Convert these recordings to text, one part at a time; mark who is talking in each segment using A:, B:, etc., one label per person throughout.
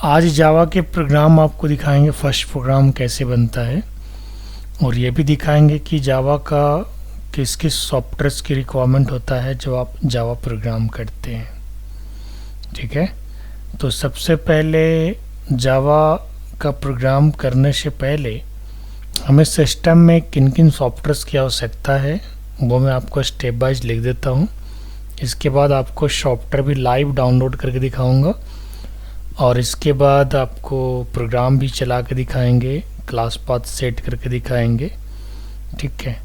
A: आज जावा के प्रोग्राम आपको दिखाएंगे, फर्स्ट प्रोग्राम कैसे बनता है, और ये भी दिखाएंगे कि जावा का किस किस सॉफ्टवेयर्स की रिक्वायरमेंट होता है जब आप जावा प्रोग्राम करते हैं। ठीक है, तो सबसे पहले जावा का प्रोग्राम करने से पहले हमें सिस्टम में किन किन सॉफ्टवेयर्स की आवश्यकता है वो मैं आपको स्टेप बाय लिख देता हूँ। इसके बाद आपको सॉफ्टवेयर भी लाइव डाउनलोड करके दिखाऊंगा और इसके बाद आपको प्रोग्राम भी चला के दिखाएंगे, क्लास पाथ सेट करके दिखाएंगे। ठीक है,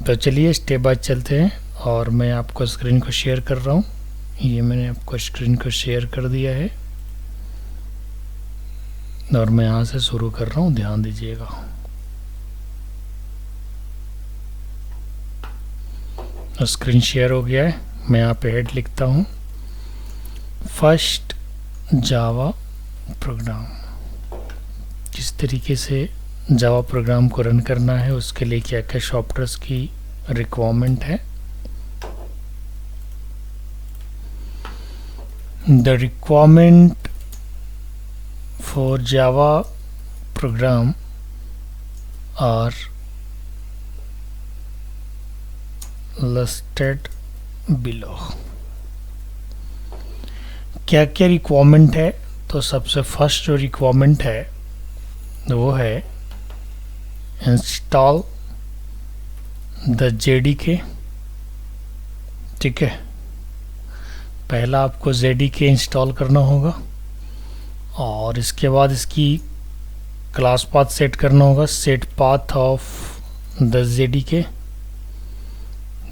A: तो चलिए स्टेप बाय चलते हैं और मैं आपको स्क्रीन को शेयर कर रहा हूँ। ये मैंने आपको स्क्रीन को शेयर कर दिया है और मैं यहाँ से शुरू कर रहा हूँ, ध्यान दीजिएगा। स्क्रीन शेयर हो गया है। मैं यहाँ पे हेड लिखता हूँ, फर्स्ट जावा प्रोग्राम। किस तरीके से जावा प्रोग्राम को रन करना है, उसके लिए क्या क्या सॉफ्टवेयर्स की रिक्वायरमेंट है। The requirement for Java program are listed below. क्या क्या रिक्वायरमेंट है, तो सबसे फर्स्ट जो रिक्वायरमेंट है वो है इंस्टॉल द जेडीके। ठीक है, पहला आपको जेडीके इंस्टॉल करना होगा और इसके बाद इसकी क्लास पाथ सेट करना होगा, set path of the JDK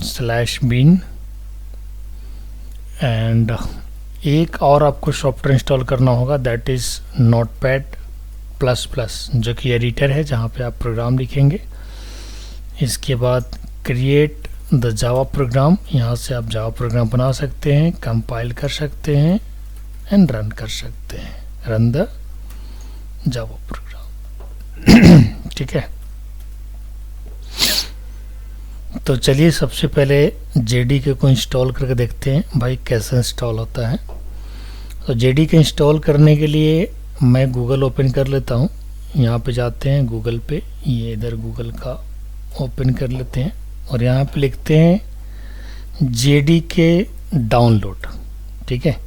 A: /bin। And एक और आपको सॉफ्टवेयर इंस्टॉल करना होगा, that is notepad plus plus, जो कि एडिटर है जहाँ पे आप प्रोग्राम लिखेंगे। इसके बाद क्रिएट द जावा प्रोग्राम, यहाँ से आप जावा प्रोग्राम बना सकते हैं, कंपाइल कर सकते हैं एंड रन कर सकते हैं, रन द जावा प्रोग्राम। ठीक है, तो चलिए सबसे पहले जेडीके को इंस्टॉल करके देखते हैं भाई कैसे इंस्टॉल होता है। तो जेडीके इंस्टॉल करने के लिए मैं गूगल ओपन कर लेता हूँ। यहाँ पे जाते हैं गूगल पे, ये इधर गूगल का ओपन कर लेते हैं और यहाँ पे लिखते हैं जेडीके डाउनलोड। ठीक है,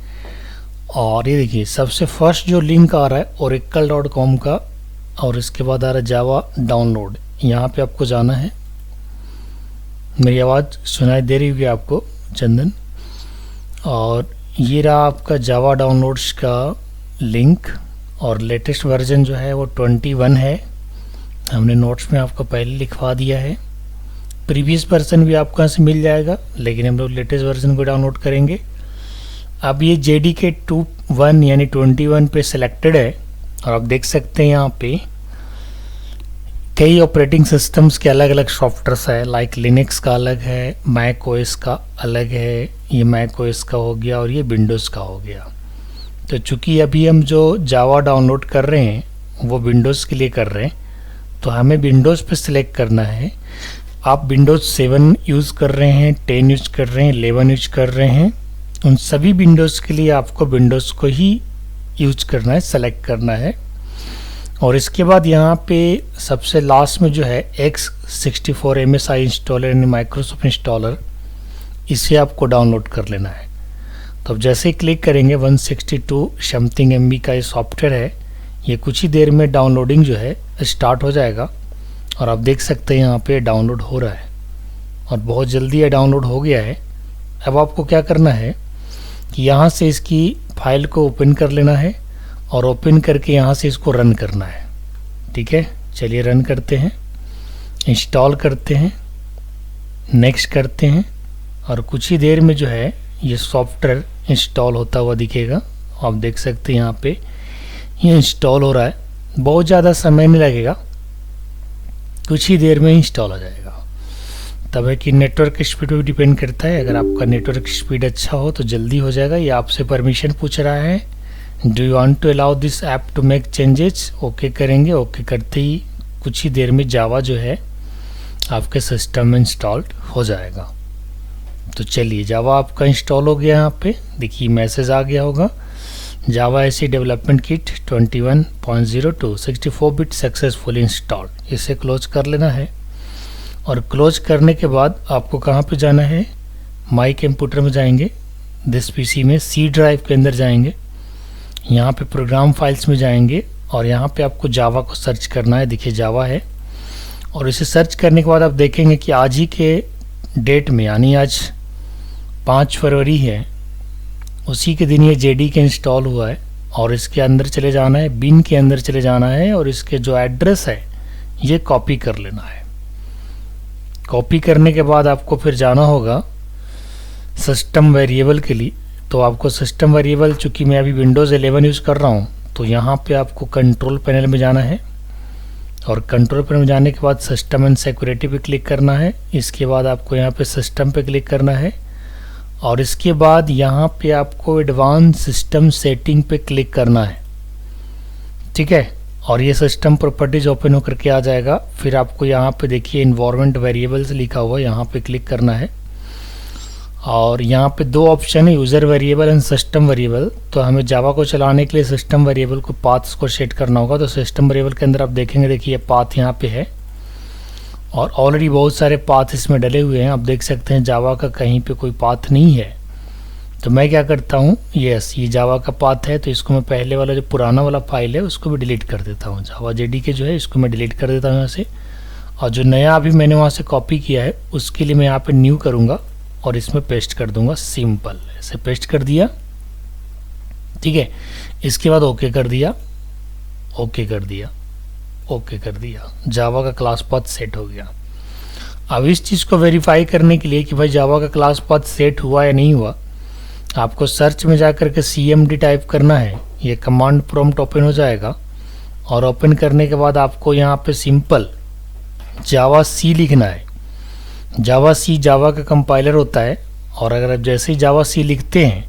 A: और ये देखिए सबसे फर्स्ट जो लिंक आ रहा है oracle.com का, और इसके बाद आ रहा है जावा डाउनलोड। यहाँ पे आपको जाना है। मेरी आवाज़ सुनाई दे रही होगी आपको चंदन। और ये रहा आपका जावा डाउनलोड्स का लिंक, और लेटेस्ट वर्जन जो है वो 21 है। हमने नोट्स में आपको पहले लिखवा दिया है। प्रीवियस वर्जन भी आपको यहाँ से मिल जाएगा, लेकिन हम लोग लेटेस्ट वर्जन को डाउनलोड करेंगे। अब ये JDK 21 यानी 21 पे सिलेक्टेड है और आप देख सकते हैं यहाँ पे कई ऑपरेटिंग सिस्टम्स के अलग अलग सॉफ्टवेयर्स है, लाइक लिनक्स का अलग है, मैक ओएस का अलग है, ये मैक ओएस का हो गया और ये विंडोज़ का हो गया। तो चूँकि अभी हम जो जावा डाउनलोड कर रहे हैं वो विंडोज़ के लिए कर रहे हैं, तो हमें विंडोज़ पे सिलेक्ट करना है। आप विंडोज़ 7 यूज़ कर रहे हैं, 10 यूज़ कर रहे हैं, 11 यूज़ कर रहे हैं, उन सभी विंडोज़ के लिए आपको विंडोज़ को ही यूज करना है, सेलेक्ट करना है। और इसके बाद यहाँ पे सबसे लास्ट में जो है x64 MSI इंस्टॉलर यानी माइक्रोसॉफ्ट इंस्टॉलर, इसे आपको डाउनलोड कर लेना है। तो अब जैसे ही क्लिक करेंगे 162 समथिंग MB का ये सॉफ्टवेयर है, ये कुछ ही देर में डाउनलोडिंग जो है स्टार्ट हो जाएगा और आप देख सकते हैं यहाँ पे डाउनलोड हो रहा है और बहुत जल्दी ये डाउनलोड हो गया है। अब आपको क्या करना है कि यहाँ से इसकी फाइल को ओपन कर लेना है और ओपन करके यहाँ से इसको रन करना है। ठीक है, चलिए रन करते हैं, इंस्टॉल करते हैं, नेक्स्ट करते हैं और कुछ ही देर में जो है ये सॉफ्टवेयर इंस्टॉल होता हुआ दिखेगा। आप देख सकते हैं यहाँ पे ये इंस्टॉल हो रहा है, बहुत ज़्यादा समय नहीं लगेगा, कुछ ही देर में इंस्टॉल हो जाएगा। तब है कि नेटवर्क स्पीड पर डिपेंड करता है, अगर आपका नेटवर्क स्पीड अच्छा हो तो जल्दी हो जाएगा। ये आपसे परमिशन पूछ रहा है, do you want to allow this app to make changes. Okay करेंगे, ओके करते ही कुछ ही देर में जावा जो है आपके सिस्टम में इंस्टॉल्ड हो जाएगा। तो चलिए जावा आपका इंस्टॉल हो गया। यहाँ पे देखिए मैसेज आ गया होगा, Java SE development kit 21.02 64 bit successfully installed, इसे क्लोज कर लेना है। और क्लोज करने के बाद आपको कहाँ पे जाना है, माई कंप्यूटर में जाएंगे, दिस पीसी में सी ड्राइव के अंदर जाएंगे, यहाँ पे प्रोग्राम फाइल्स में जाएंगे और यहाँ पे आपको जावा को सर्च करना है। देखिए जावा है, और इसे सर्च करने के बाद आप देखेंगे कि आज ही के डेट में, यानी आज 5 फरवरी है, उसी के दिन ये जेडी के इंस्टॉल हुआ है। और इसके अंदर चले जाना है, बिन के अंदर चले जाना है और इसके जो एड्रेस है ये कॉपी कर लेना है। कॉपी करने के बाद आपको फिर जाना होगा सिस्टम वेरिएबल के लिए। तो आपको सिस्टम वेरिएबल, चूँकि मैं अभी विंडोज़ 11 यूज़ कर रहा हूँ, तो यहाँ पे आपको कंट्रोल पैनल में जाना है और कंट्रोल पैनल में जाने के बाद सिस्टम एंड सिक्योरिटी पे क्लिक करना है। इसके बाद आपको यहाँ पे सिस्टम पे क्लिक करना है और इसके बाद यहाँ पे आपको एडवांस सिस्टम सेटिंग पे क्लिक करना है, ठीक है। और ये सिस्टम प्रॉपर्टीज ओपन होकर के आ जाएगा। फिर आपको यहाँ पे देखिए इन्वायरमेंट वेरिएबल्स लिखा हुआ है, यहाँ पे क्लिक करना है और यहाँ पे 2 ऑप्शन है, user variable and system variable. तो हमें जावा को चलाने के लिए सिस्टम वेरिएबल को पाथ्स को सेट करना होगा। तो सिस्टम वेरिएबल के अंदर आप देखेंगे, देखिए पाथ यहाँ पे है और ऑलरेडी बहुत सारे पाथ इसमें डले हुए हैं। आप देख सकते हैं जावा का कहीं पे कोई पाथ नहीं है। तो मैं क्या करता हूँ, यस ये जावा का पाथ है, तो इसको मैं पहले वाला जो पुराना वाला फाइल है उसको भी डिलीट कर देता हूँ। जावा जेडी के जो है इसको मैं डिलीट कर देता हूँ यहाँ से, और जो नया अभी मैंने वहाँ से कॉपी किया है उसके लिए मैं यहाँ पे न्यू करूँगा और इसमें पेस्ट कर दूंगा। सिंपल ऐसे पेस्ट कर दिया, ठीक है। इसके बाद ओके कर दिया, ओके कर दिया, ओके कर दिया, जावा का क्लास पाथ सेट हो गया। अब इस चीज़ को वेरीफाई करने के लिए कि भाई जावा का क्लास पाथ सेट हुआ या नहीं हुआ, आपको सर्च में जाकर के CMD टाइप करना है। ये कमांड प्रॉम्प्ट ओपन हो जाएगा और ओपन करने के बाद आपको यहाँ पे सिंपल जावा सी लिखना है। जावा सी जावा का कंपाइलर होता है, और अगर आप जैसे ही जावा सी लिखते हैं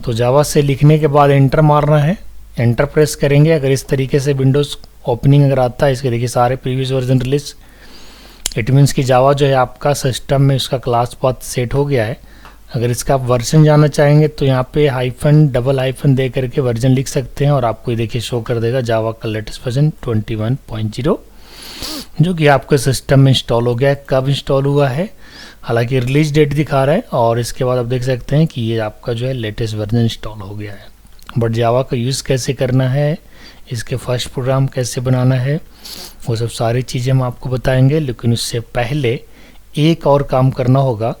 A: तो जावा से लिखने के बाद एंटर मारना है। एंटर प्रेस करेंगे, अगर इस तरीके से विंडोज़ ओपनिंग अगर आता है, इसके देखिए सारे previous version release, it means कि जावा जो है आपका सिस्टम में उसका क्लास पाथ सेट हो गया है। अगर इसका आप वर्जन जानना चाहेंगे तो यहाँ पे हाइफन डबल हाइफन दे करके वर्जन लिख सकते हैं और आपको ये देखिए शो कर देगा जावा का लेटेस्ट वर्जन 21.0, जो कि आपके सिस्टम में इंस्टॉल हो गया है। कब इंस्टॉल हुआ है, हालांकि रिलीज डेट दिखा रहा है, और इसके बाद आप देख सकते हैं कि ये आपका जो है लेटेस्ट वर्जन इंस्टॉल हो गया है। बट जावा का यूज़ कैसे करना है, इसके फर्स्ट प्रोग्राम कैसे बनाना है, वो सब सारी चीज़ें हम आपको बताएंगे। लेकिन उससे पहले एक और काम करना होगा,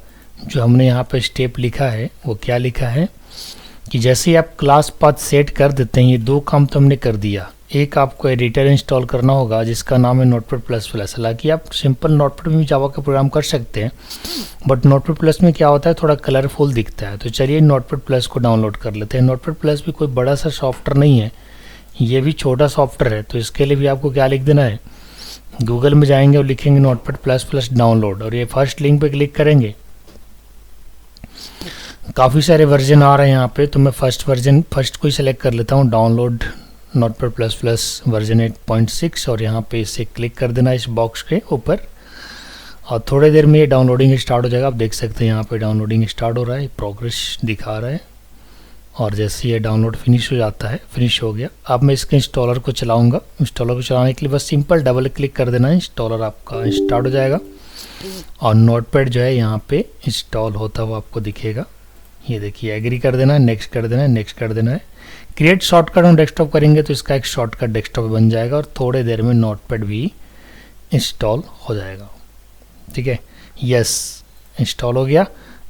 A: जो हमने यहाँ पे स्टेप लिखा है। वो क्या लिखा है कि जैसे ही आप क्लास पाथ सेट कर देते हैं, ये 2 काम तो हमने कर दिया। एक आपको एडिटर इंस्टॉल करना होगा जिसका नाम है नोटपैड++। हालांकि आप सिंपल नोटपैड में भी जावा का प्रोग्राम कर सकते हैं, बट नोटपैड+ में क्या होता है, थोड़ा कलरफुल दिखता है। तो चलिए नोटपैड+ को डाउनलोड कर लेते हैं। नोटपैड+ भी कोई बड़ा सा सॉफ्टवेयर नहीं है, ये भी छोटा सॉफ्टवेयर है। तो इसके लिए भी आपको क्या लिख देना है, गूगल में जाएंगे और लिखेंगे नोटपैड++ डाउनलोड, और ये फर्स्ट लिंक पे क्लिक करेंगे। काफ़ी सारे वर्जन आ रहे हैं यहाँ पे, तो मैं फर्स्ट को ही सेलेक्ट कर लेता हूँ, डाउनलोड नोटपैड++ वर्जन 8.6, और यहाँ पे इसे क्लिक कर देना इस बॉक्स के ऊपर, और थोड़ी देर में ये डाउनलोडिंग स्टार्ट हो जाएगा। आप देख सकते हैं यहाँ पे डाउनलोडिंग स्टार्ट हो रहा है, प्रोग्रेस दिखा रहा है, और जैसे ये डाउनलोड फिनिश हो जाता है, फिनिश हो गया। अब मैं इसके इंस्टॉलर को चलाऊँगा। इंस्टॉलर को चलाने के लिए बस सिंपल डबल क्लिक कर देना है, इंस्टॉलर आपका स्टार्ट हो जाएगा और नोटपैड जो है यहाँ पे इंस्टॉल होता हुआ आपको दिखेगा। ये देखिए एग्री कर देना है, नेक्स्ट कर देना है, नेक्स्ट कर देना है। क्रिएट शॉर्टकट हम डेस्कटॉप करेंगे तो इसका एक शॉर्टकट डेस्कटॉप बन जाएगा, और थोड़ी देर में नोटपैड भी इंस्टॉल हो जाएगा। ठीक है, यस इंस्टॉल हो गया।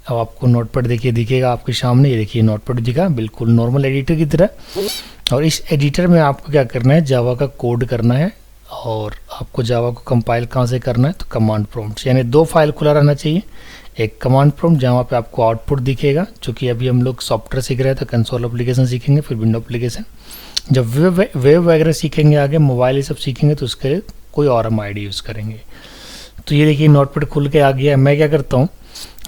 A: अब आपको नोटपैड देखिए दिखेगा आपके सामने, ये देखिए नोटपैड दिखा बिल्कुल नॉर्मल एडिटर की तरह। और इस एडिटर में आपको क्या करना है, जावा का कोड करना है, और आपको जावा को कंपाइल कहाँ से करना है, तो कमांड प्रॉम्प्ट, यानी 2 फाइल खुला रहना चाहिए। एक कमांड प्रॉम्प्ट जहाँ पे आपको आउटपुट दिखेगा, चूँकि अभी हम लोग सॉफ्टवेयर सीख रहे हैं तो कंसोल एप्लीकेशन सीखेंगे, फिर विंडो एप्लीकेशन। जब वेब वगैरह सीखेंगे आगे, मोबाइल ये सब सीखेंगे, तो उसके लिए कोई और हम आईडी यूज़ करेंगे। तो ये देखिए नोटपैड खुल के आ गया है। मैं क्या करता हूँ,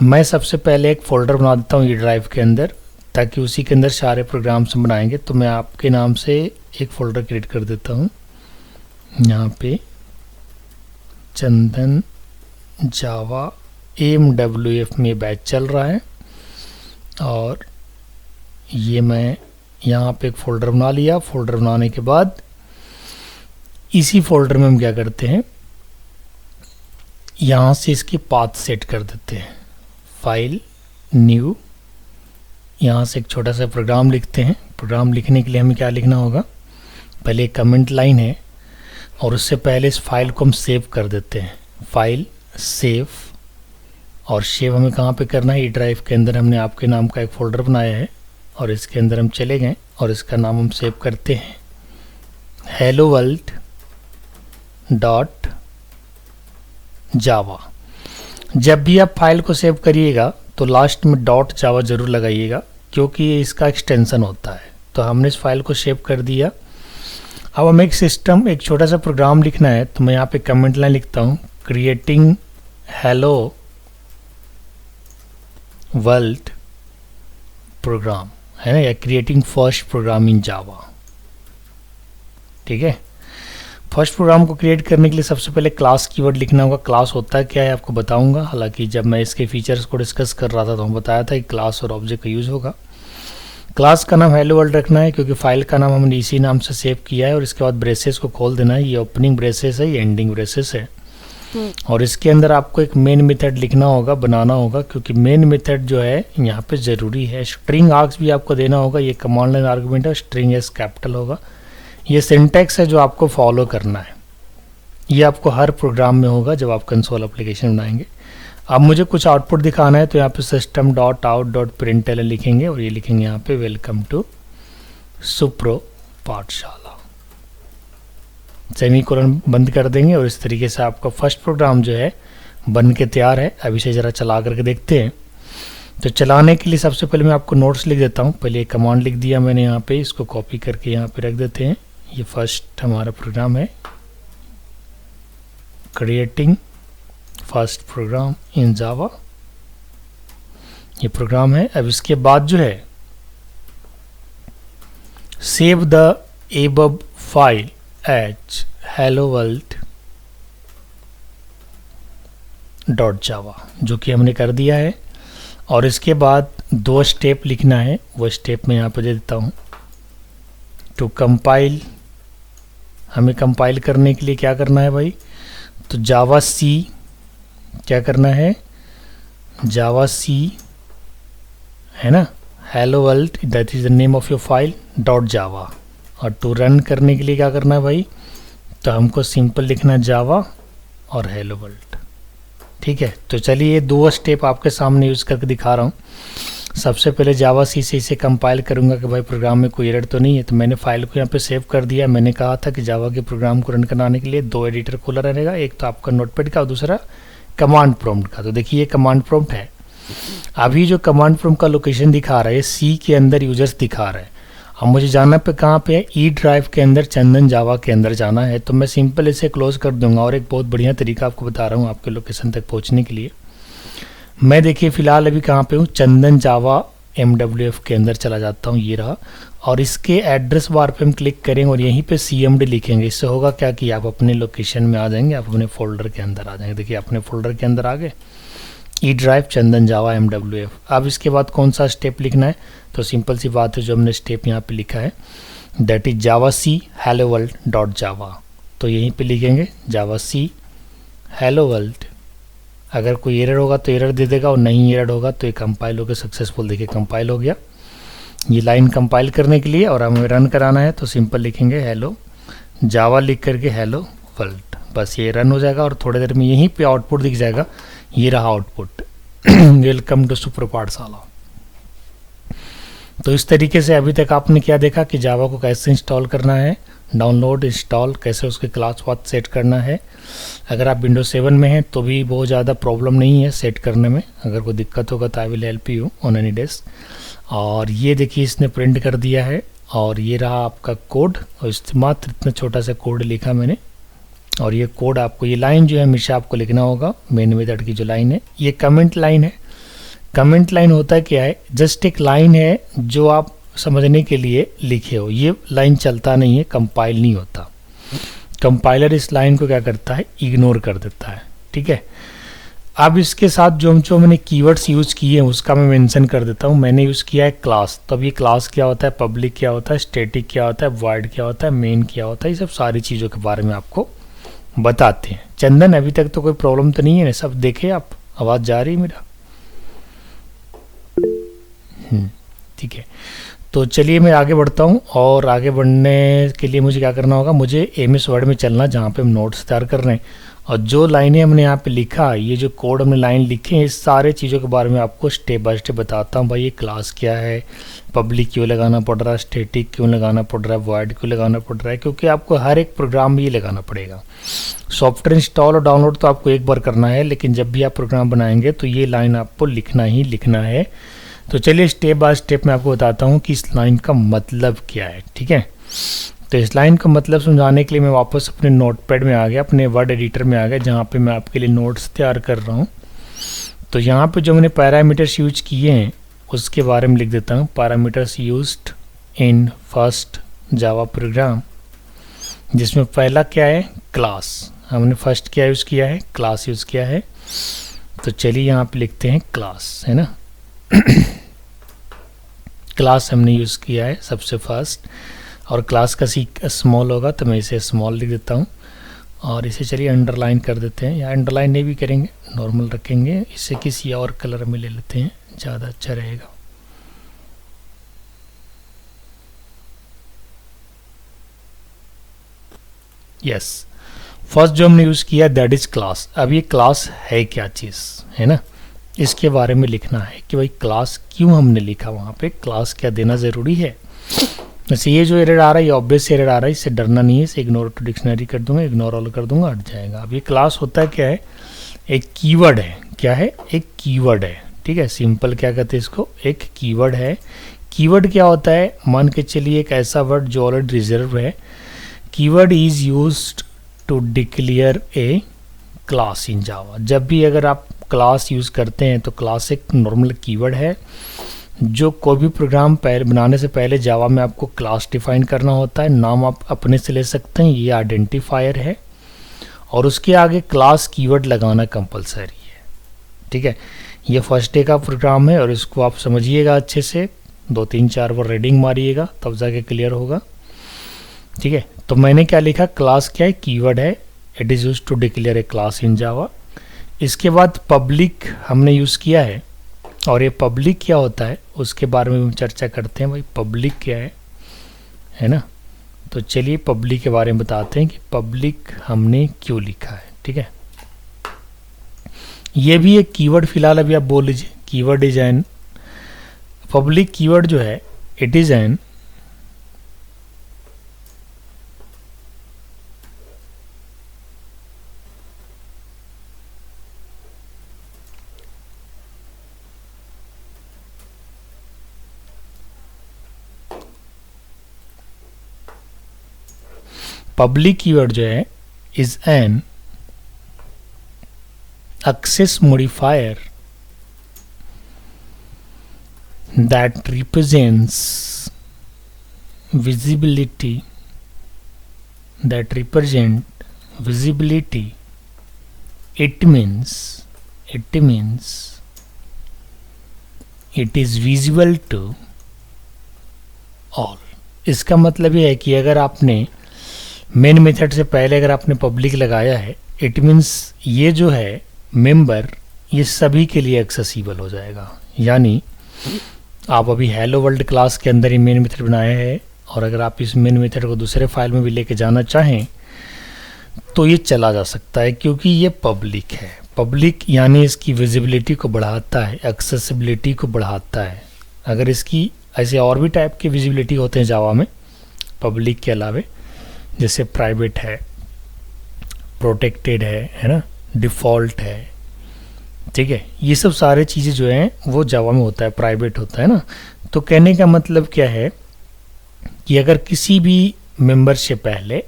A: मैं सबसे पहले एक फ़ोल्डर बना देता हूँ ये ड्राइव के अंदर, ताकि उसी के अंदर सारे प्रोग्राम्स हम बनाएंगे। तो मैं आपके नाम से एक फ़ोल्डर क्रिएट कर देता हूँ, यहाँ पे चंदन जावा AMWF में बैच चल रहा है, और ये मैं यहाँ पे एक फ़ोल्डर बना लिया। फ़ोल्डर बनाने के बाद इसी फोल्डर में हम क्या करते हैं, यहाँ से इसकी पाथ सेट कर देते हैं। फाइल, न्यू, यहाँ से एक छोटा सा प्रोग्राम लिखते हैं। प्रोग्राम लिखने के लिए हमें क्या लिखना होगा, पहले एक कमेंट लाइन है और उससे पहले इस फाइल को हम सेव कर देते हैं। फाइल, सेव, और सेव हमें कहाँ पे करना है, ई ड्राइव के अंदर हमने आपके नाम का एक फ़ोल्डर बनाया है और इसके अंदर हम चले गए और इसका नाम हम सेव करते हैं हेलो वर्ल्ड डॉट जावा। जब भी आप फाइल को सेव करिएगा तो लास्ट में डॉट जावा ज़रूर लगाइएगा, क्योंकि ये इसका एक्सटेंशन होता है। तो हमने इस फाइल को सेव कर दिया। अब हमें एक छोटा सा प्रोग्राम लिखना है, तो मैं यहाँ पे कमेंट लाइन लिखता हूँ, क्रिएटिंग हेलो वर्ल्ड प्रोग्राम, है ना, या क्रिएटिंग फर्स्ट प्रोग्राम इन जावा। ठीक है, फर्स्ट प्रोग्राम को क्रिएट करने के लिए सबसे पहले क्लास कीवर्ड लिखना होगा। क्लास होता है क्या है आपको बताऊंगा, हालांकि जब मैं इसके फीचर्स को डिस्कस कर रहा था तो हम बताया था कि क्लास और ऑब्जेक्ट का यूज़ होगा। क्लास का नाम हेलो वर्ल्ड रखना है, क्योंकि फाइल का नाम हमने इसी नाम से सेव किया है। और इसके बाद ब्रेसेस को खोल देना है। ये ओपनिंग ब्रेसेस है, ये एंडिंग ब्रेसेस है। और इसके अंदर आपको एक मेन मेथड लिखना होगा, बनाना होगा, क्योंकि मेन मेथड जो है यहाँ पे ज़रूरी है। स्ट्रिंग आर्ग्स भी आपको देना होगा। ये कमांड लाइन आर्गुमेंट है, स्ट्रिंग एस कैपिटल होगा। ये सिंटैक्स है जो आपको फॉलो करना है। ये आपको हर प्रोग्राम में होगा जब आप कंसोल एप्लीकेशन बनाएंगे। अब मुझे कुछ आउटपुट दिखाना है, तो यहाँ पे सिस्टम डॉट आउट डॉट प्रिंटल लिखेंगे और ये लिखेंगे यहाँ पे वेलकम टू सुप्रो पाठशाला। सेमीकोलन बंद कर देंगे और इस तरीके से आपका फर्स्ट प्रोग्राम जो है बन के तैयार है। अब इसे ज़रा चला करके देखते हैं। तो चलाने के लिए सबसे पहले मैं आपको नोट्स लिख देता हूँ। पहले एक कमांड लिख दिया मैंने यहाँ पे, इसको कॉपी करके यहाँ पे रख देते हैं। ये फर्स्ट हमारा प्रोग्राम है, creating first program in Java, ये प्रोग्राम है। अब इसके बाद जो है save the above file as hello world dot Java, जो कि हमने कर दिया है। और इसके बाद 2 स्टेप लिखना है, वो स्टेप मैं यहाँ पे दे देता हूँ। टू कंपाइल, हमें कंपाइल करने के लिए क्या करना है भाई, तो जावा सी क्या करना है, जावा सी है ना, hello world that is the name of your file dot जावा। और टू रन करने के लिए क्या करना है भाई, तो हमको सिंपल लिखना है जावा और हेलो वर्ल्ड। ठीक है, तो चलिए ये 2 स्टेप आपके सामने यूज़ करके दिखा रहा हूँ। सबसे पहले जावा सी से इसे कंपाइल करूँगा कि भाई प्रोग्राम में कोई एरर तो नहीं है। तो मैंने फाइल को यहाँ पे सेव कर दिया। मैंने कहा था कि जावा के प्रोग्राम को रन कराने के लिए 2 एडिटर खुला रहेगा, एक तो आपका नोटपैड का और दूसरा कमांड प्रॉम्प्ट का। तो देखिए ये कमांड प्रॉम्प्ट है। अभी जो कमांड प्रॉम्प्ट का लोकेशन दिखा रहा है सी के अंदर यूजर्स दिखा रहा है। अब मुझे जाना पे कहाँ पे है, ई ड्राइव के अंदर चंदन जावा के अंदर जाना है। तो मैं सिंपल इसे क्लोज कर दूंगा और एक बहुत बढ़िया तरीका आपको बता रहा हूँ आपके लोकेशन तक पहुँचने के लिए। मैं देखिए फ़िलहाल अभी कहाँ पे हूँ, चंदन जावा MWF के अंदर चला जाता हूँ, ये रहा। और इसके एड्रेस बार पे हम क्लिक करेंगे और यहीं पे CMD लिखेंगे। इससे होगा क्या कि आप अपने लोकेशन में आ जाएंगे, आप अपने फोल्डर के अंदर आ जाएंगे। देखिए अपने फोल्डर के अंदर आ गए, ई ड्राइव चंदन जावा MWF। अब इसके बाद कौन सा स्टेप लिखना है, तो सिंपल सी बात है, जो हमने स्टेप यहाँ पे लिखा है that is javac hello world dot Java. तो यहीं पे लिखेंगे जावा सी हेलो वर्ल्ड। अगर कोई एरर होगा तो एरर दे देगा, और नहीं एरर होगा तो ये कंपाइल होकर सक्सेसफुल, देखिए कंपाइल हो गया। ये लाइन कंपाइल करने के लिए और हमें रन कराना है तो सिंपल लिखेंगे हेलो जावा लिख करके हेलो वर्ल्ड, बस ये रन हो जाएगा और थोड़ी देर में यहीं पे आउटपुट दिख जाएगा। ये रहा आउटपुट वेलकम टू सुप्रो पाठशाला। तो इस तरीके से अभी तक आपने क्या देखा कि जावा को कैसे इंस्टॉल करना है, डाउनलोड इंस्टॉल कैसे उसके क्लास पाथ सेट करना है। अगर आप विंडोज 7 में हैं तो भी बहुत ज़्यादा प्रॉब्लम नहीं है सेट करने में। अगर कोई दिक्कत होगा तो I will help you on any desk. और ये देखिए इसने प्रिंट कर दिया है और ये रहा आपका कोड। और मात्र इतना छोटा सा कोड लिखा मैंने, और ये कोड आपको, ये लाइन जो है हमेशा आपको लिखना होगा। मेन मेथड की जो लाइन है ये कमेंट लाइन है। कमेंट लाइन होता क्या है, जस्ट एक लाइन है जो आप समझने के लिए लिखे हो। ये लाइन चलता नहीं है, कंपाइल नहीं होता। कंपाइलर इस लाइन को क्या करता है, इग्नोर कर देता है। ठीक है, अब इसके साथ जो मैंने कीवर्ड्स यूज़ किए हैं उसका मैं मेंशन कर देता हूँ। मैंने यूज़ किया है क्लास, तो अब ये क्लास क्या होता है, पब्लिक क्या होता है, स्टैटिक क्या होता है, वॉइड क्या होता है, मेन क्या होता है, ये सब सारी चीज़ों के बारे में आपको बताते हैं। चंदन अभी तक तो कोई प्रॉब्लम तो नहीं है, सब देखे आप, आवाज़ जा रही है मेरा? ठीक है, तो चलिए मैं आगे बढ़ता हूँ। और आगे बढ़ने के लिए मुझे क्या करना होगा, मुझे MS वर्ड में चलना जहाँ पे हम नोट्स तैयार कर रहे हैं। और जो लाइनें हमने यहाँ पे लिखा, ये जो कोड हमने लाइन लिखे हैं, इस सारे चीज़ों के बारे में आपको स्टेप बाय स्टेप बताता हूँ। भाई ये क्लास क्या है, पब्लिक क्यों लगाना पड़ रहा है, स्टैटिक क्यों लगाना पड़ रहा है, वॉइड क्यों लगाना पड़ रहा है, क्योंकि आपको हर एक प्रोग्राम में ये लगाना पड़ेगा। सॉफ्टवेयर इंस्टॉल और डाउनलोड तो आपको एक बार करना है, लेकिन जब भी आप प्रोग्राम बनाएंगे तो ये लाइन आपको लिखना ही लिखना है। तो चलिए स्टेप बाय स्टेप मैं आपको बताता हूँ कि इस लाइन का मतलब क्या है। ठीक है, तो इस लाइन का मतलब समझाने के लिए मैं वापस अपने नोटपैड में आ गया, अपने वर्ड एडिटर में आ गया, जहाँ पे मैं आपके लिए नोट्स तैयार कर रहा हूँ। तो यहाँ पे जो मैंने पैरामीटर्स यूज किए हैं उसके बारे में लिख देता हूँ। Parameters used in first Java program, जिसमें पहला क्या है, क्लास। हमने फर्स्ट क्या यूज़ किया है, क्लास यूज़ किया है। तो चलिए यहाँ पे लिखते हैं क्लास, है ना। क्लास हमने यूज़ किया है सबसे फर्स्ट, और क्लास का सी स्मॉल होगा तो मैं इसे स्मॉल लिख देता हूँ। और इसे चलिए अंडरलाइन कर देते हैं, या अंडरलाइन नहीं भी करेंगे, नॉर्मल रखेंगे। इसे किसी और कलर में ले लेते हैं, ज़्यादा अच्छा रहेगा। यस, फर्स्ट जो हमने यूज़ किया दैट इज़ क्लास। अब ये क्लास है क्या चीज़, है ना, इसके बारे में लिखना है कि भाई क्लास क्यों हमने लिखा, वहाँ पे क्लास क्या देना ज़रूरी है। वैसे ये जो एरर आ रहा है ये ऑब्वियस एरर आ रहा है, इससे डरना नहीं है, इसे इग्नोर टू डिक्शनरी कर दूंगा, इग्नोर ऑल कर दूंगा, हट जाएगा। अब ये क्लास होता है क्या है, एक कीवर्ड है। क्या है, एक कीवर्ड है। ठीक है, सिंपल क्या कहते हैं इसको, एक कीवर्ड है। कीवर्ड क्या होता है, मान के चलिए एक ऐसा वर्ड जो ऑलरेडी रिजर्व है। Keyword is used to declare a class in Java. जब भी अगर आप क्लास यूज़ करते हैं तो क्लास एक नॉर्मल कीवर्ड है, जो कोई भी प्रोग्राम बनाने से पहले जावा में आपको क्लास डिफाइन करना होता है। नाम आप अपने से ले सकते हैं, ये आइडेंटिफायर है, और उसके आगे क्लास कीवर्ड लगाना कंपलसरी है। ठीक है, ये फर्स्ट डे का प्रोग्राम है और इसको आप समझिएगा अच्छे से, 2-3-4 बार रीडिंग मारिएगा तब जाके क्लियर होगा। ठीक है, तो मैंने क्या लिखा, क्लास क्या है, कीवर्ड है, it is use to declare a class in Java. इसके बाद पब्लिक हमने यूज़ किया है, और ये पब्लिक क्या होता है उसके बारे में हम चर्चा करते हैं। भाई पब्लिक क्या है ना। तो चलिए पब्लिक के बारे में बताते हैं कि पब्लिक हमने क्यों लिखा है। ठीक है, ये भी एक कीवर्ड फिलहाल अभी आप बोल लीजिए, keyword is an, public keyword जो है it is an public keyword जो है is an access modifier that represents visibility, it means it is visible to all। इसका मतलब ये है कि अगर आपने मेन मेथड से पहले अगर आपने पब्लिक लगाया है, इट मीन्स ये जो है मेंबर ये सभी के लिए एक्सेसिबल हो जाएगा। यानी आप अभी हेलो वर्ल्ड क्लास के अंदर ही मेन मेथड बनाया है, और अगर आप इस मेन मेथड को दूसरे फाइल में भी लेके जाना चाहें तो ये चला जा सकता है, क्योंकि ये पब्लिक है। पब्लिक यानी इसकी विजिबिलिटी को बढ़ाता है, एक्सेसिबिलिटी को बढ़ाता है। अगर इसकी ऐसे और भी टाइप के विजिबिलिटी होते हैं जावा में पब्लिक के अलावे, जैसे प्राइवेट है, प्रोटेक्टेड है ना, डिफ़ॉल्ट है। ठीक है, ये सब सारे चीज़ें जो हैं वो जावा में होता है, प्राइवेट होता है ना। तो कहने का मतलब क्या है कि अगर किसी भी मेंबर से पहले,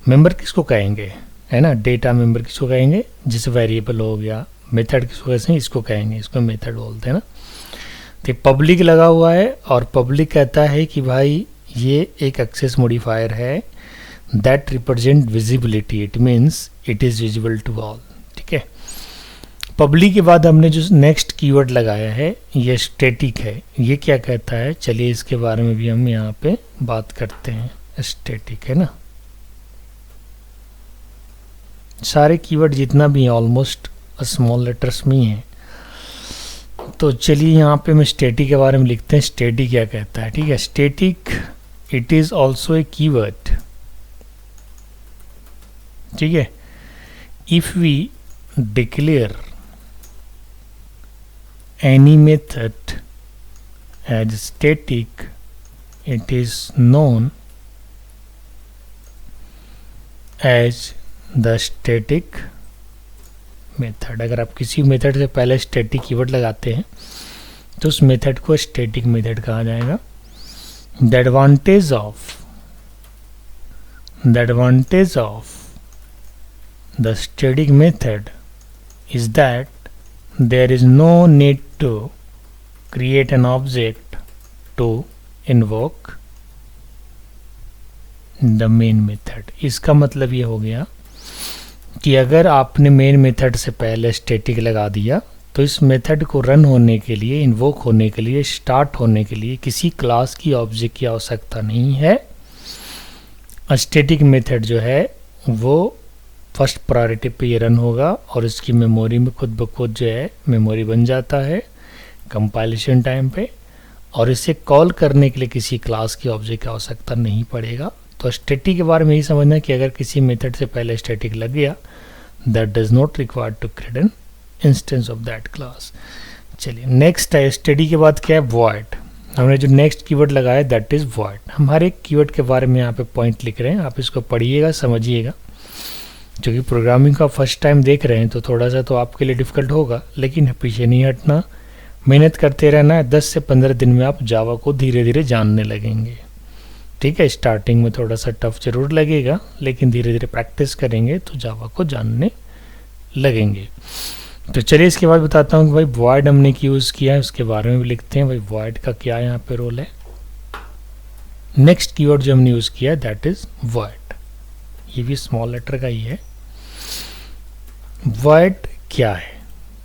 A: मेंबर किसको कहेंगे, है ना, डेटा मेंबर किसको कहेंगे, जैसे वेरिएबल हो गया, मेथड किसको कहते हैं, इसको कहेंगे, इसको मेथड बोलते हैं ना। तो पब्लिक लगा हुआ है और पब्लिक कहता है कि भाई ये एक एक्सेस मॉडिफायर है that represent visibility, it means it is visible to all. ठीक है, पब्लिक के बाद हमने जो नेक्स्ट कीवर्ड लगाया है ये स्टैटिक है। ये क्या कहता है, चलिए इसके बारे में भी हम यहाँ पे बात करते हैं। स्टैटिक है ना, सारे कीवर्ड जितना भी है ऑलमोस्ट स्मॉल लेटर्स में ही है। तो चलिए यहाँ पे मैं स्टैटिक के बारे में लिखते हैं। स्टैटिक क्या कहता है, ठीक है। Static it is also a keyword, ठीक है। If we declare any method as static, it is known as the static method। अगर आप किसी मेथड से पहले static कीवर्ड लगाते हैं तो उस मेथड को static मेथड कहा जाएगा। The advantage of the static method is that there is no need to create an object to invoke the main method। इसका मतलब ये हो गया कि अगर आपने मेन मेथड से पहले स्टैटिक लगा दिया तो इस मेथड को रन होने के लिए, इन्वोक होने के लिए, स्टार्ट होने के लिए किसी क्लास की ऑब्जेक्ट की आवश्यकता नहीं है। स्टैटिक मेथड जो है वो फर्स्ट प्रायोरिटी पे ये रन होगा और इसकी मेमोरी में खुद ब खुद जो है मेमोरी बन जाता है कंपाइलेशन टाइम पे, और इसे कॉल करने के लिए किसी क्लास की ऑब्जेक्ट की आवश्यकता नहीं पड़ेगा। तो स्टैटिक के बारे में यही समझना कि अगर किसी मेथड से पहले स्टैटिक लग गया that does not require to create an instance of that class. चलिए नेक्स्ट है, स्टैटिक के बाद क्या है, वॉइड। हमने जो नेक्स्ट कीवर्ड लगाया दैट इज वॉइड। हम हर एक कीवर्ड के बारे में यहाँ पे पॉइंट लिख रहे हैं, आप इसको पढ़िएगा, समझिएगा। जो कि प्रोग्रामिंग का फर्स्ट टाइम देख रहे हैं तो थोड़ा सा तो आपके लिए डिफ़िकल्ट होगा, लेकिन पीछे नहीं हटना, मेहनत करते रहना है। 10 से 15 दिन में आप जावा को धीरे धीरे जानने लगेंगे, ठीक है। स्टार्टिंग में थोड़ा सा टफ जरूर लगेगा, लेकिन धीरे धीरे प्रैक्टिस करेंगे तो जावा को जानने लगेंगे। तो चलिए इसके बाद बताता हूँ कि भाई वॉइड हमने यूज़ किया है, उसके बारे में भी लिखते हैं। भाई वॉइड का क्या यहाँ पे रोल है। नेक्स्ट कीवर्ड जो हमने यूज़ किया दैट इज़ वॉइड। ये भी स्मॉल लेटर का ही है। वॉइड क्या है,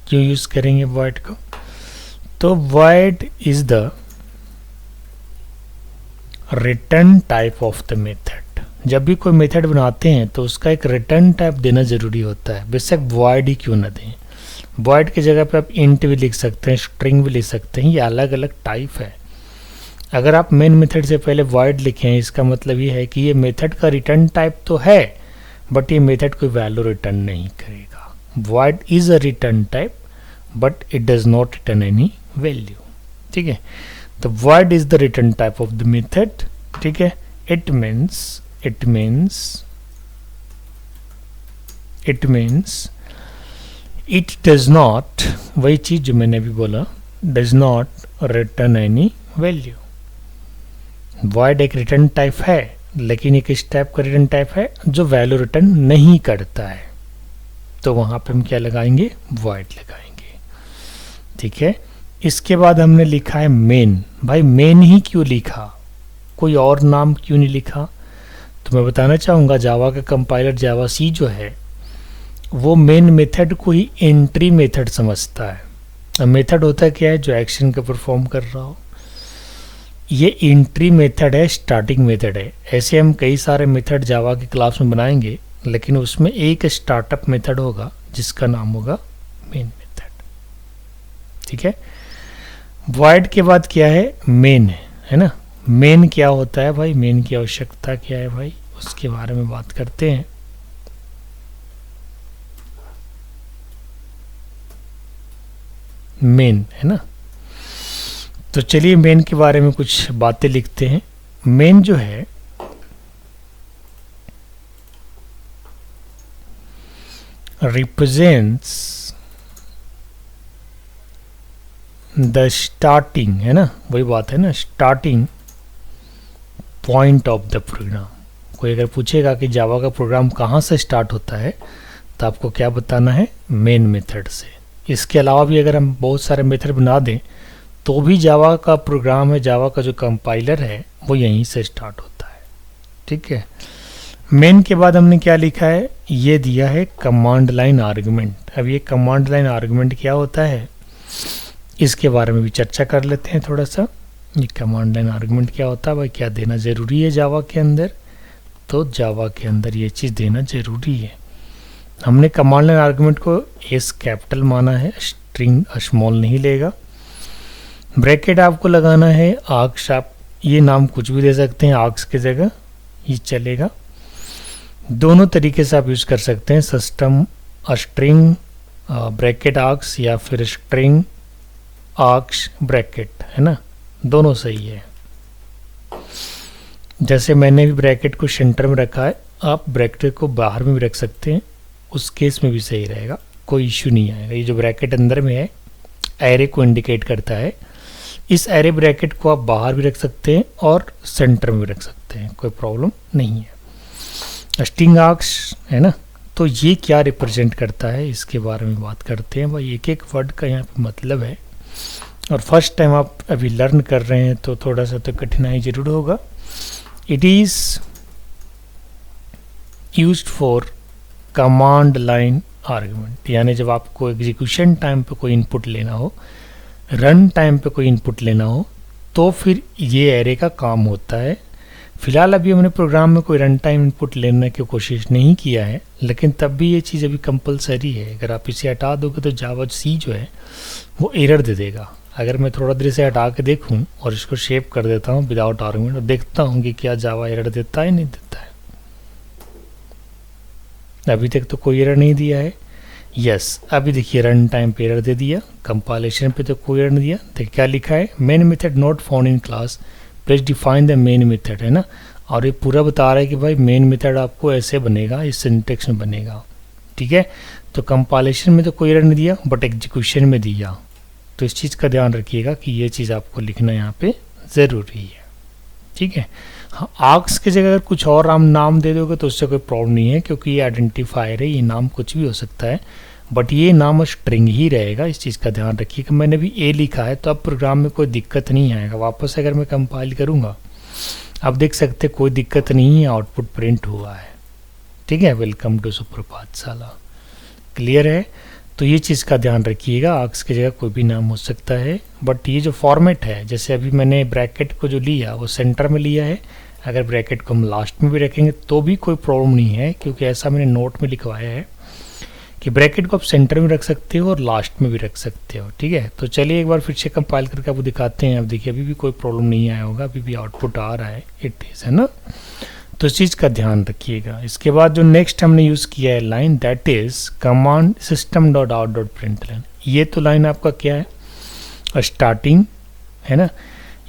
A: क्यों यूज़ करेंगे वॉइड को, तो void is the return type of the method. जब भी कोई मेथड बनाते हैं तो उसका एक रिटर्न टाइप देना ज़रूरी होता है, बेशक वॉइड ही क्यों ना दें। वॉइड की जगह पे आप इंट भी लिख सकते हैं, स्ट्रिंग भी लिख सकते हैं, ये अलग अलग टाइप है। अगर आप मेन मेथड से पहले वॉइड लिखें इसका मतलब ये है कि ये मेथड का रिटर्न टाइप तो है बट ये मेथड कोई वैल्यू रिटर्न नहीं करेगा। void is a return type but it does not return any value, ठीक है। तो void is the return type of the method, ठीक है। it means it does not, वही चीज जो मैंने अभी बोला, does not return any value। void एक रिटर्न टाइप है लेकिन एक इस टाइप का रिटर्न टाइप है जो वैल्यू रिटर्न नहीं करता है, तो वहां पे हम क्या लगाएंगे, void लगाएंगे, ठीक है। इसके बाद हमने लिखा है मेन। भाई मेन ही क्यों लिखा, कोई और नाम क्यों नहीं लिखा, तो मैं बताना चाहूँगा जावा का कंपाइलर जावा सी जो है वो मेन मेथड को ही एंट्री मेथड समझता है। अब मेथड होता है क्या है, जो एक्शन का परफॉर्म कर रहा हो। ये एंट्री मेथड है, स्टार्टिंग मेथड है। ऐसे हम कई सारे मेथड जावा की क्लास में बनाएंगे लेकिन उसमें एक स्टार्टअप मेथड होगा जिसका नाम होगा मेन मेथड, ठीक है। void के बाद क्या है, मेन है ना। मेन क्या होता है भाई, मेन की आवश्यकता क्या है भाई, उसके बारे में बात करते हैं। मेन है ना, तो चलिए मेन के बारे में कुछ बातें लिखते हैं। मेन जो है represents the starting, है ना, वही बात है ना, starting point of the program। कोई अगर पूछेगा कि जावा का प्रोग्राम कहाँ से स्टार्ट होता है तो आपको क्या बताना है, मेन मेथड से। इसके अलावा भी अगर हम बहुत सारे मेथड बना दें तो भी जावा का प्रोग्राम है, जावा का जो कंपाइलर है वो यहीं से स्टार्ट होता है, ठीक है। मेन के बाद हमने क्या लिखा है, ये दिया है कमांड लाइन आर्गुमेंट, अब ये कमांड लाइन आर्गुमेंट क्या होता है इसके बारे में भी चर्चा कर लेते हैं थोड़ा सा। ये कमांड लाइन आर्गुमेंट क्या होता है भाई, क्या देना ज़रूरी है जावा के अंदर, तो जावा के अंदर ये चीज़ देना ज़रूरी है। हमने कमांड लाइन आर्गुमेंट को एस कैपिटल माना है, स्ट्रिंग स्मॉल नहीं लेगा। ब्रैकेट आपको लगाना है आर्क्स, आप ये नाम कुछ भी दे सकते हैं आर्क्स की जगह, ये चलेगा। दोनों तरीके से आप यूज़ कर सकते हैं, सिस्टम स्ट्रिंग ब्रैकेट आर्क्स या फिर स्ट्रिंग आर्क्स ब्रैकेट, है ना, दोनों सही है। जैसे मैंने भी ब्रैकेट को सेंटर में रखा है, आप ब्रैकेट को बाहर में भी रख सकते हैं, उस केस में भी सही रहेगा, कोई इश्यू नहीं आएगा। ये जो ब्रैकेट अंदर में है एरे को इंडिकेट करता है, इस एरे ब्रैकेट को आप बाहर भी रख सकते हैं और सेंटर में भी रख सकते हैं, कोई प्रॉब्लम नहीं है। स्ट्रिंग आर्क्स है ना, तो ये क्या रिप्रेजेंट करता है इसके बारे में बात करते हैं भाई। एक एक वर्ड का यहाँ पे मतलब है, और फर्स्ट टाइम आप अभी लर्न कर रहे हैं तो थोड़ा सा तो कठिनाई जरूर होगा। It is used for command line argument, यानी जब आपको एग्जीक्यूशन टाइम पे कोई इनपुट लेना हो, रन टाइम पे कोई इनपुट लेना हो, तो फिर ये एरे का काम होता है। फिलहाल अभी हमने प्रोग्राम में कोई रन टाइम इनपुट लेने की कोशिश नहीं किया है, लेकिन तब भी ये चीज़ अभी कंपलसरी है। अगर आप इसे हटा दोगे तो जावा सी जो है वो एरर दे देगा। अगर मैं थोड़ा देर से हटा के देखूं और इसको शेप कर देता हूं विदाउट आर्गुमेंट और देखता हूं कि क्या जावा एरर देता है नहीं देता है। अभी तक तो कोई एरर नहीं दिया है। यस, अभी देखिए रन टाइम पे एरर दे दिया, कंपाइलेशन पे तो कोई एरर नहीं दिया। देखिए क्या लिखा है, main method not found in class, please define the main method, है ना। और ये पूरा बता रहा है कि भाई मेन मेथड आपको ऐसे बनेगा, इस सिंटेक्स में बनेगा, ठीक है। तो कंपाइलेशन में तो कोई एरर नहीं दिया, बट एग्जीक्यूशन में दिया, तो इस चीज़ का ध्यान रखिएगा कि ये चीज़ आपको लिखना यहाँ पे ज़रूरी है, ठीक है। हाँ, आर्क्स की जगह अगर कुछ और आप नाम दे दोगे तो उससे कोई प्रॉब्लम नहीं है, क्योंकि ये आइडेंटिफायर है, ये नाम कुछ भी हो सकता है, बट ये नाम स्ट्रिंग ही रहेगा। इस चीज़ का ध्यान रखिएगा। मैंने भी ए लिखा है तो अब प्रोग्राम में कोई दिक्कत नहीं आएगा। वापस अगर मैं कंपाइल करूँगा, आप देख सकते कोई दिक्कत नहीं है, आउटपुट प्रिंट हुआ है, ठीक है। वेलकम टू सुपर पाठशाला, क्लियर है। तो ये चीज़ का ध्यान रखिएगा, आर्क्स की जगह कोई भी नाम हो सकता है, बट ये जो फॉर्मेट है, जैसे अभी मैंने ब्रैकेट को जो लिया वो सेंटर में लिया है, अगर ब्रैकेट को हम लास्ट में भी रखेंगे तो भी कोई प्रॉब्लम नहीं है, क्योंकि ऐसा मैंने नोट में लिखवाया है कि ब्रैकेट को आप सेंटर में रख सकते हो और लास्ट में भी रख सकते हो, ठीक है। तो चलिए एक बार फिर से कंपाइल करके आपको दिखाते हैं। अब देखिए अभी भी कोई प्रॉब्लम नहीं आया होगा, अभी भी आउटपुट आ रहा है, इट इज़, है ना। तो इस चीज़ का ध्यान रखिएगा। इसके बाद जो नेक्स्ट हमने यूज़ किया है line, that is command system dot out dot println. ये तो लाइन आपका क्या है, स्टार्टिंग, है ना,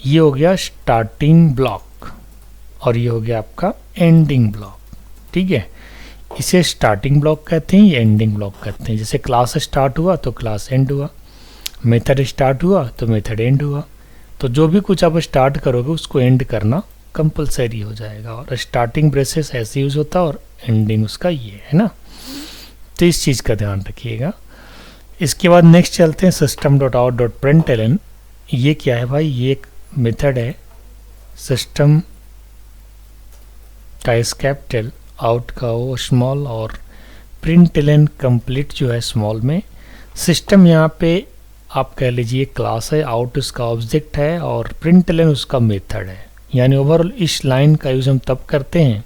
A: ये हो गया स्टार्टिंग ब्लॉक और ये हो गया आपका एंडिंग ब्लॉक, ठीक है। इसे स्टार्टिंग ब्लॉक कहते हैं, ये एंडिंग ब्लॉक कहते हैं। जैसे क्लास स्टार्ट हुआ तो क्लास एंड हुआ, मेथड स्टार्ट हुआ तो मेथड एंड हुआ। तो जो भी कुछ आप स्टार्ट करोगे उसको एंड करना कंपलसरी हो जाएगा, और स्टार्टिंग ब्रेसेस ऐसे यूज होता है और एंडिंग उसका ये है ना। तो इस चीज़ का ध्यान रखिएगा। इसके बाद नेक्स्ट चलते हैं system dot out dot println. ये क्या है भाई, ये एक मेथड है, सिस्टम का एस कैपिटल, आउट का ओ स्मॉल और प्रिंटलन कंप्लीट जो है स्मॉल में। सिस्टम यहाँ पे आप कह लीजिए क्लास है, आउट उसका ऑब्जेक्ट है और प्रिंटलन उसका मेथड है। यानी ओवरऑल इस लाइन का यूज़ हम तब करते हैं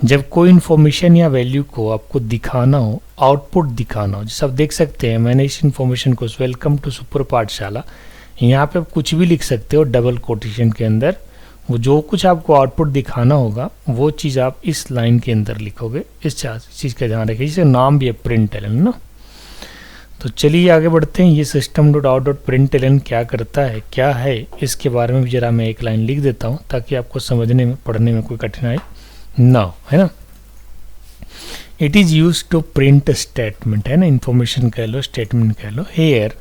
A: जब कोई इन्फॉर्मेशन या वैल्यू को आपको दिखाना हो, आउटपुट दिखाना हो। जैसे आप देख सकते हैं मैंने इस इन्फॉर्मेशन को वेलकम टू सुपर पाठशाला, यहाँ पे आप कुछ भी लिख सकते हो डबल कोटेशन के अंदर। वो जो कुछ आपको आउटपुट दिखाना होगा वो चीज़ आप इस लाइन के अंदर लिखोगे। इस चीज़ का ध्यान रखिए, जिसका नाम भी है प्रिंटलन ना। तो चलिए आगे बढ़ते हैं। ये system dot out dot println क्या करता है, क्या है, इसके बारे में भी जरा मैं एक लाइन लिख देता हूँ ताकि आपको समझने में, पढ़ने में कोई कठिनाई ना हो, है ना। It is use to print statement, है ना, इन्फॉर्मेशन कह लो, स्टेटमेंट कह लो। हेयर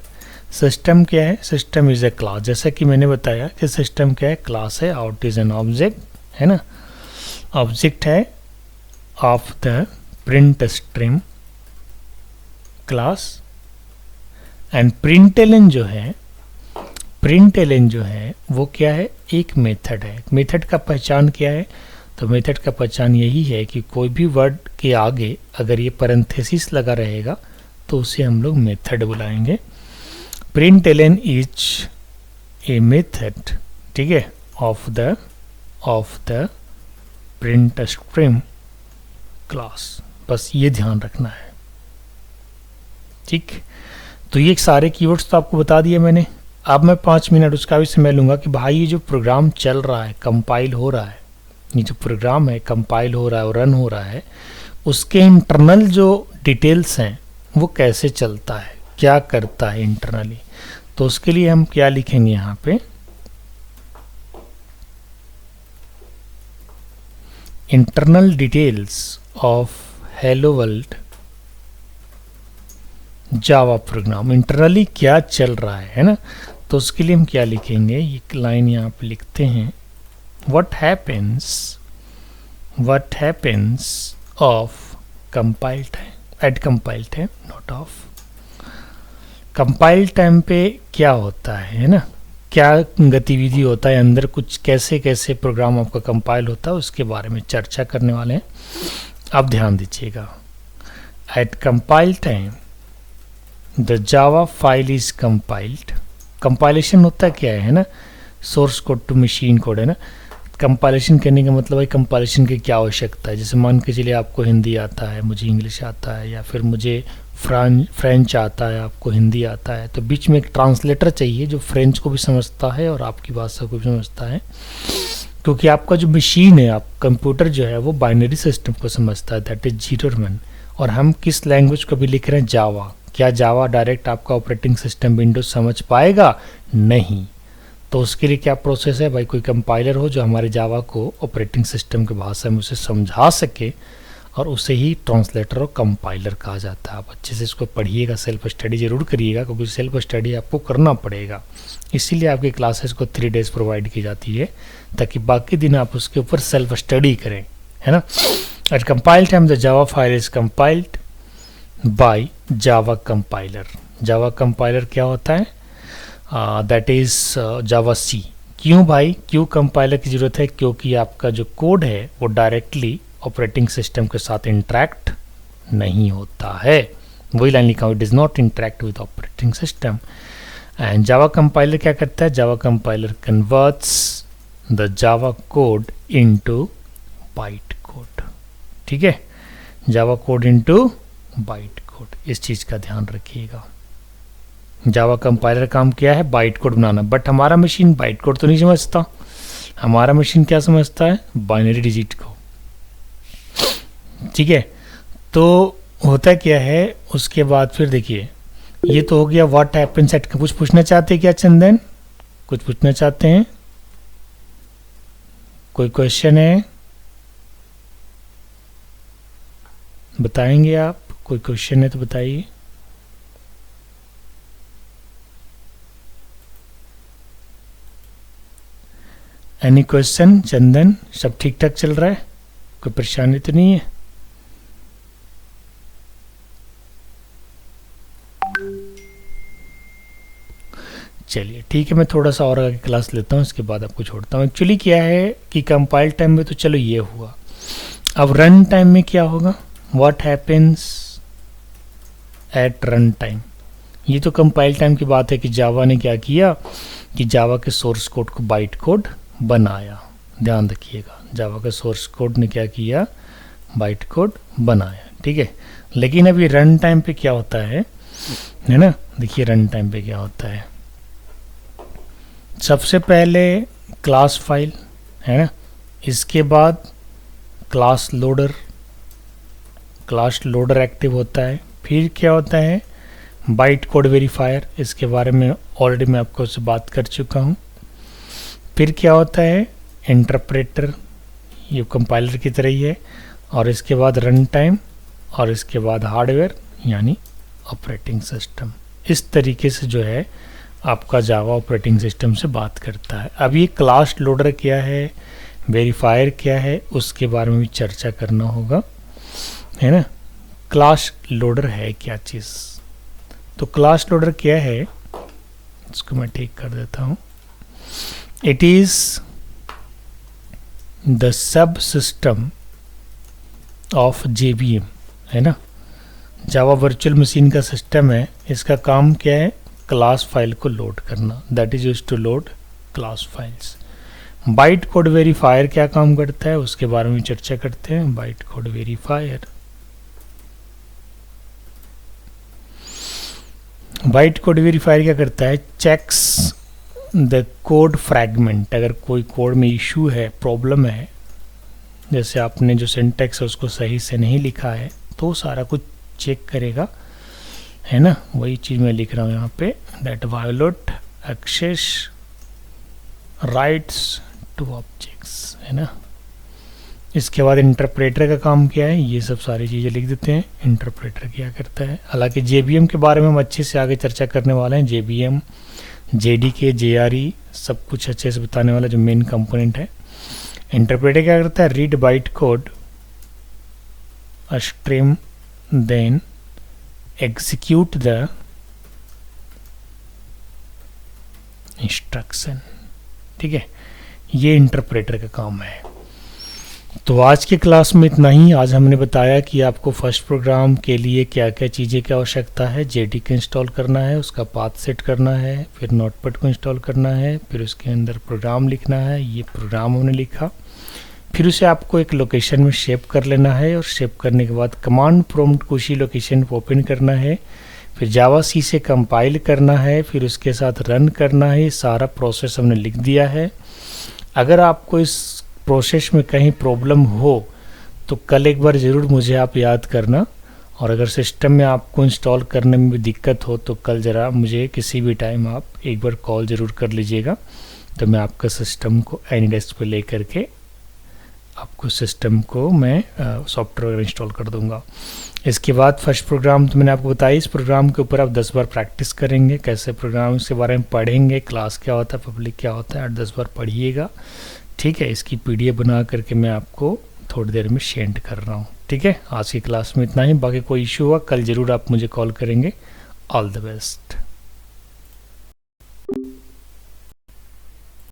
A: सिस्टम क्या है, सिस्टम इज ए क्लास। जैसा कि मैंने बताया कि सिस्टम क्या है, क्लास है, आउट इज एन ऑब्जेक्ट, है ना, ऑब्जेक्ट है of the print stream class. And println जो है, प्रिंटलन जो है वो क्या है, एक मेथड है। मेथड का पहचान क्या है, तो मेथड का पहचान यही है कि कोई भी वर्ड के आगे अगर ये पैरेंथेसिस लगा रहेगा तो उसे हम लोग मेथड बुलाएंगे। println इज ए मेथड, ठीक है, of the print stream class. बस ये ध्यान रखना है, ठीक। तो ये सारे कीवर्ड्स तो आपको बता दिए मैंने। अब मैं 5 मिनट उसका भी समय लूँगा कि भाई ये जो प्रोग्राम चल रहा है, कंपाइल हो रहा है, ये जो प्रोग्राम है कंपाइल हो रहा है और रन हो रहा है, उसके इंटरनल जो डिटेल्स हैं वो कैसे चलता है, क्या करता है इंटरनली। तो उसके लिए हम क्या लिखेंगे यहाँ पे, internal details of hello world Java program, internally क्या चल रहा है ना। तो उसके लिए हम क्या लिखेंगे, एक लाइन यहाँ पे लिखते हैं, what happens of compile time, eight compile time not of. Compile time पे क्या होता है ना, क्या गतिविधि होता है अंदर, कुछ कैसे कैसे प्रोग्राम आपका कंपाइल होता है, उसके बारे में चर्चा करने वाले हैं। आप ध्यान दीजिएगा, at compile time the Java file is compiled. Compilation होता क्या है ना, source code to machine code है ना। कंपाइलेशन करने का मतलब है कंपाइलेशन की क्या आवश्यकता है। जैसे मान के चलिए आपको हिंदी आता है, मुझे इंग्लिश आता है, या फिर मुझे फ्रेंच आता है, आपको हिंदी आता है, तो बीच में एक ट्रांसलेटर चाहिए जो फ्रेंच को भी समझता है और आपकी भाषा को भी समझता है। क्योंकि आपका जो मशीन है, आप कंप्यूटर जो है वो बाइनरी सिस्टम को समझता है, दैट इज 0 और 1। और हम किस लैंग्वेज को भी लिख रहे हैं, जावा। क्या जावा डायरेक्ट आपका ऑपरेटिंग सिस्टम विंडोज समझ पाएगा? नहीं। तो उसके लिए क्या प्रोसेस है भाई, कोई कंपाइलर हो जो हमारे जावा को ऑपरेटिंग सिस्टम की भाषा में उसे समझा सके, और उसे ही ट्रांसलेटर और कंपाइलर कहा जाता है। आप अच्छे से इसको पढ़िएगा, सेल्फ स्टडी जरूर करिएगा, क्योंकि सेल्फ स्टडी आपको करना पड़ेगा। इसीलिए आपकी क्लासेस को 3 डेज प्रोवाइड की जाती है, ताकि बाकी दिन आप उसके ऊपर सेल्फ स्टडी करें, है ना। Eight compile time the Java file is compiled bye Java compiler. Java compiler क्या होता है, दैट इज जावा सी। क्यों भाई, क्यों कंपाइलर की जरूरत है? क्योंकि आपका जो कोड है वो डायरेक्टली ऑपरेटिंग सिस्टम के साथ इंटरेक्ट नहीं होता है। वही लाइन लिखा हुआ, it is not interact with operating system. And Java compiler क्या करता है, Java compiler converts the Java code into byte code, ठीक है, Java code into byte code. इस चीज का ध्यान रखिएगा। जावा कंपाइलर काम किया है बाइट कोड बनाना, बट हमारा मशीन बाइट कोड तो नहीं समझता। हमारा मशीन क्या समझता है, बाइनरी डिजिट को, ठीक है। तो होता क्या है, उसके बाद फिर देखिए, ये तो हो गया व्हाट हैपेंस एट। कुछ पूछना चाहते हैं क्या चंदन, कुछ पूछना चाहते हैं? कोई क्वेश्चन है, बताएंगे आप? कोई क्वेश्चन है तो बताइए। एनी क्वेश्चन चंदन? सब ठीक ठाक चल रहा है, कोई परेशानी तो नहीं है? चलिए ठीक है, मैं थोड़ा सा और आगे क्लास लेता हूँ, इसके बाद आपको छोड़ता हूँ। एक्चुअली क्या है कि कंपाइल टाइम में तो चलो ये हुआ, अब रन टाइम में क्या होगा, what happens at run time. ये तो कंपाइल टाइम की बात है कि जावा ने क्या किया कि जावा के सोर्स कोड को बाइट कोड बनाया। ध्यान रखिएगा, जावा के सोर्स कोड ने क्या किया, बाइट कोड बनाया, ठीक है। लेकिन अभी रन टाइम पे क्या होता है ना, देखिए रन टाइम पे क्या होता है। सबसे पहले क्लास फाइल है ना, इसके बाद क्लास लोडर एक्टिव होता है। फिर क्या होता है, बाइट कोड वेरीफायर, इसके बारे में ऑलरेडी मैं आपको उससे बात कर चुका हूँ। फिर क्या होता है, इंटरप्रेटर, ये कंपाइलर की तरह ही है। और इसके बाद रन टाइम, और इसके बाद हार्डवेयर यानी ऑपरेटिंग सिस्टम। इस तरीके से जो है आपका जावा ऑपरेटिंग सिस्टम से बात करता है। अब ये क्लास लोडर क्या है, वेरीफायर क्या है, उसके बारे में भी चर्चा करना होगा, है ना। क्लास लोडर है क्या चीज़, तो क्लास लोडर क्या है, इसको मैं ठीक कर देता हूँ। It is the sub system of JVM, है ना। जावा वर्चुअल मशीन का सिस्टम है, इसका काम क्या है, क्लास फाइल को लोड करना, that is use to load class files. Byte code verifier क्या काम करता है उसके बारे में चर्चा करते हैं। Bite code verifier, bite code verifier क्या करता है, चेक्स द कोड फ्रैगमेंट। अगर कोई कोड में इशू है, प्रॉब्लम है, जैसे आपने जो सिंटैक्स है उसको सही से नहीं लिखा है, तो सारा कुछ चेक करेगा, है ना। वही चीज़ मैं लिख रहा हूँ यहाँ पे, that violate access rights to objects, है ना। इसके बाद इंटरप्रेटर का काम क्या है, ये सब सारी चीज़ें लिख देते हैं। इंटरप्रेटर क्या करता है, हालांकि JVM के बारे में हम अच्छे से आगे चर्चा करने वाले हैं। JVM, JDK, JRE सब कुछ अच्छे से बताने वाला जो मेन कंपोनेंट है। इंटरप्रेटर क्या करता है, read byte code stream then execute the instruction, ठीक है, ये इंटरप्रेटर का काम है। तो आज की क्लास में इतना ही। आज हमने बताया कि आपको फर्स्ट प्रोग्राम के लिए क्या क्या चीज़ें की आवश्यकता है। JDK इंस्टॉल करना है, उसका पाथ सेट करना है, फिर नोटपैड को इंस्टॉल करना है, फिर उसके अंदर प्रोग्राम लिखना है। ये प्रोग्राम हमने लिखा, फिर उसे आपको एक लोकेशन में शेप कर लेना है, और शेप करने के बाद कमांड प्रॉम्प्ट को उसी लोकेशन पर ओपन करना है, फिर जावा सी से कंपाइल करना है, फिर उसके साथ रन करना है। सारा प्रोसेस हमने लिख दिया है। अगर आपको इस प्रोसेस में कहीं प्रॉब्लम हो तो कल एक बार ज़रूर मुझे आप याद करना, और अगर सिस्टम में आपको इंस्टॉल करने में भी दिक्कत हो तो कल ज़रा मुझे किसी भी टाइम आप एक बार कॉल ज़रूर कर लीजिएगा, तो मैं आपका सिस्टम को एनीडेस्क पे ले करके आपको सिस्टम को मैं सॉफ्टवेयर इंस्टॉल कर दूंगा। इसके बाद फर्स्ट प्रोग्राम तो मैंने आपको बताया, इस प्रोग्राम के ऊपर आप 10 बार प्रैक्टिस करेंगे, कैसे प्रोग्राम के बारे में पढ़ेंगे, क्लास क्या होता है, पब्लिक क्या होता है, 8-10 बार पढ़िएगा, ठीक है। इसकी PDF बना करके मैं आपको थोड़ी देर में सेंड कर रहा हूँ, ठीक है। आज की क्लास में इतना ही, बाकी कोई इशू हुआ कल ज़रूर आप मुझे कॉल करेंगे। All the best.